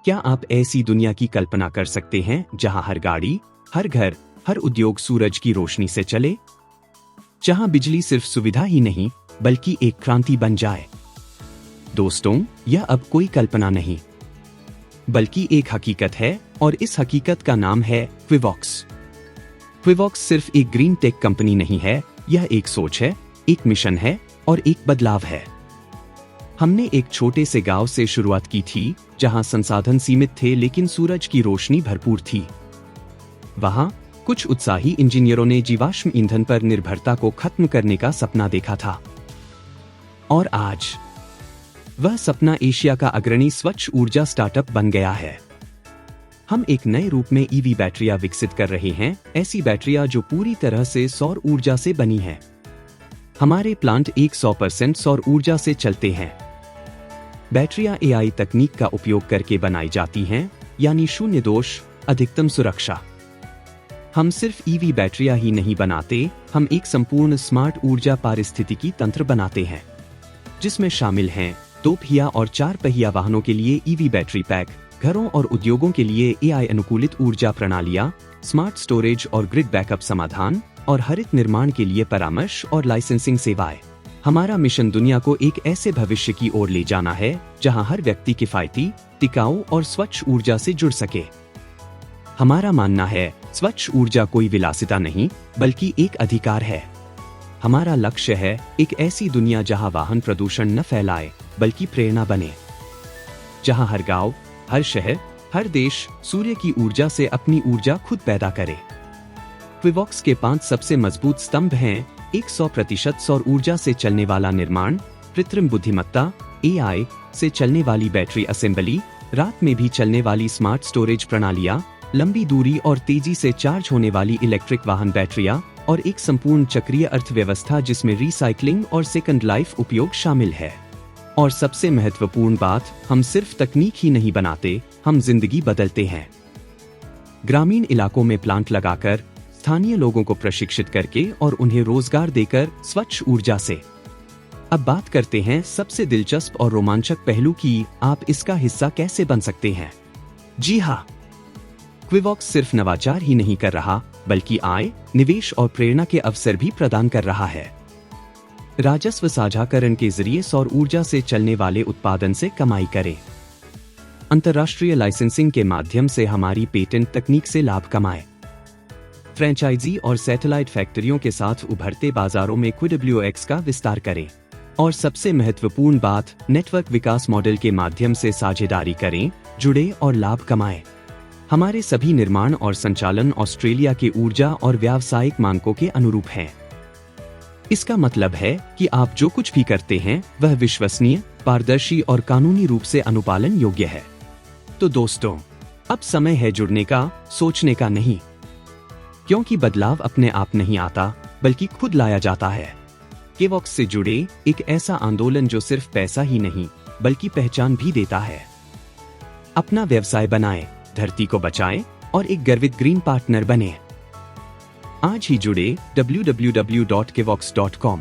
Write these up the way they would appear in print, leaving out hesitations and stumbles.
क्या आप ऐसी दुनिया की कल्पना कर सकते हैं जहां हर गाड़ी, हर घर, हर उद्योग सूरज की रोशनी से चले? जहां बिजली सिर्फ सुविधा ही नहीं बल्कि एक क्रांति बन जाए। दोस्तों, यह अब कोई कल्पना नहीं बल्कि एक हकीकत है और इस हकीकत का नाम है क्विवॉक्स। क्विवॉक्स सिर्फ एक ग्रीन टेक कंपनी नहीं है, यह एक सोच है, एक मिशन है और एक बदलाव है। हमने एक छोटे से गांव से शुरुआत की थी जहां संसाधन सीमित थे लेकिन सूरज की रोशनी भरपूर थी। वहां कुछ उत्साही इंजीनियरों ने जीवाश्म ईंधन पर निर्भरता को खत्म करने का सपना देखा था। और आज वह सपना एशिया का अग्रणी स्वच्छ ऊर्जा स्टार्टअप बन गया है। हम एक नए रूप में ईवी बैटरियां विकसित कर रहे हैं, ऐसी बैटरियां जो पूरी तरह से सौर ऊर्जा से बनी हैं। हमारे प्लांट 100% सौर ऊर्जा से चलते हैं। बैटरियां एआई तकनीक का उपयोग करके बनाई जाती हैं, यानी शून्य दोष, अधिकतम सुरक्षा। हम सिर्फ ईवी बैटरियां ही नहीं बनाते, हम एक संपूर्ण स्मार्ट ऊर्जा पारिस्थितिकी तंत्र बनाते हैं, जिसमें शामिल हैं 2 पहिया और 4 पहिया वाहनों के लिए ईवी बैटरी पैक, घरों और उद्योगों के लिए एआई अनुकूलित ऊर्जा प्रणालियां, स्मार्ट स्टोरेज और ग्रिड बैकअप समाधान, और हरित निर्माण के लिए परामर्श और लाइसेंसिंग सेवाएं। हमारा मिशन दुनिया को एक ऐसे भविष्य की ओर ले जाना है जहां हर व्यक्ति किफायती, टिकाऊ और स्वच्छ ऊर्जा से जुड़ सके। हमारा मानना है, स्वच्छ ऊर्जा कोई विलासिता नहीं बल्कि एक अधिकार है। हमारा लक्ष्य है एक ऐसी दुनिया जहां वाहन प्रदूषण न फैलाए बल्कि प्रेरणा बने, जहां हर गांव, हर शहर, हर देश सूर्य की ऊर्जा से अपनी ऊर्जा खुद पैदा करे। क्विवॉक्स के 5 सबसे मजबूत स्तंभ हैं: 100% सौर ऊर्जा से चलने वाला निर्माण, कृत्रिम बुद्धिमत्ता, एआई से चलने वाली बैटरी असेंबली, रात में भी चलने वाली स्मार्ट स्टोरेज प्रणालियां, लंबी दूरी और तेजी से चार्ज होने वाली इलेक्ट्रिक वाहन बैटरियां, और एक संपूर्ण चक्रीय अर्थव्यवस्था जिसमें रिसाइकलिंग और सेकंड लाइफ उपयोग शामिल है। और सबसे महत्वपूर्ण बात, हम सिर्फ तकनीक ही नहीं बनाते, हम जिंदगी बदलते हैं। ग्रामीण इलाकों में प्लांट लगाकर, स्थानीय लोगों को प्रशिक्षित करके और उन्हें रोजगार देकर स्वच्छ ऊर्जा से। अब बात करते हैं सबसे दिलचस्प और रोमांचक पहलू की, आप इसका हिस्सा कैसे बन सकते हैं। जी हाँ, क्विवॉक्स सिर्फ नवाचार ही नहीं कर रहा बल्कि आय, निवेश और प्रेरणा के अवसर भी प्रदान कर रहा है। राजस्व साझाकरण के जरिए सौर ऊर्जा से चलने वाले उत्पादन से कमाई करें। अंतर्राष्ट्रीय लाइसेंसिंग के माध्यम से हमारी पेटेंट तकनीक से लाभ कमाएं। फ्रेंचाइजी और सैटेलाइट फैक्ट्रियों के साथ उभरते बाजारों में क्विडब्ल्यूएक्स का विस्तार करें। और सबसे महत्वपूर्ण बात, नेटवर्क विकास मॉडल के माध्यम से साझेदारी करें, जुड़े और लाभ कमाएं। हमारे सभी निर्माण और संचालन ऑस्ट्रेलिया के ऊर्जा और व्यावसायिक मानकों के अनुरूप हैं। इसका मतलब है कि आप जो कुछ भी करते हैं वह विश्वसनीय, पारदर्शी और कानूनी रूप से अनुपालन योग्य है। तो दोस्तों, अब समय है जुड़ने का, सोचने का नहीं, क्योंकि बदलाव अपने आप नहीं आता बल्कि खुद लाया जाता है। क्विवॉक्स से जुड़े, एक ऐसा आंदोलन जो सिर्फ पैसा ही नहीं बल्कि पहचान भी देता है। अपना व्यवसाय बनाएं, धरती को बचाएं और एक गर्वित ग्रीन पार्टनर बने। आज ही जुड़े www.kvox.com।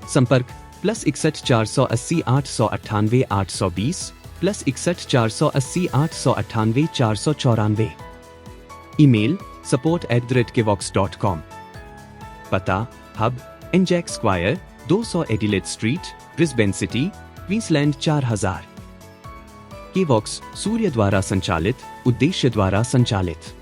संपर्क +61 480 898 820 +61 480 898 494। Email support@kvox.com। पता hub एनजैक square 200 Adelaide street, Brisbane city, Queensland 4000। क्विवॉक्स सूर्य द्वारा संचालित, उद्देश्य द्वारा संचालित।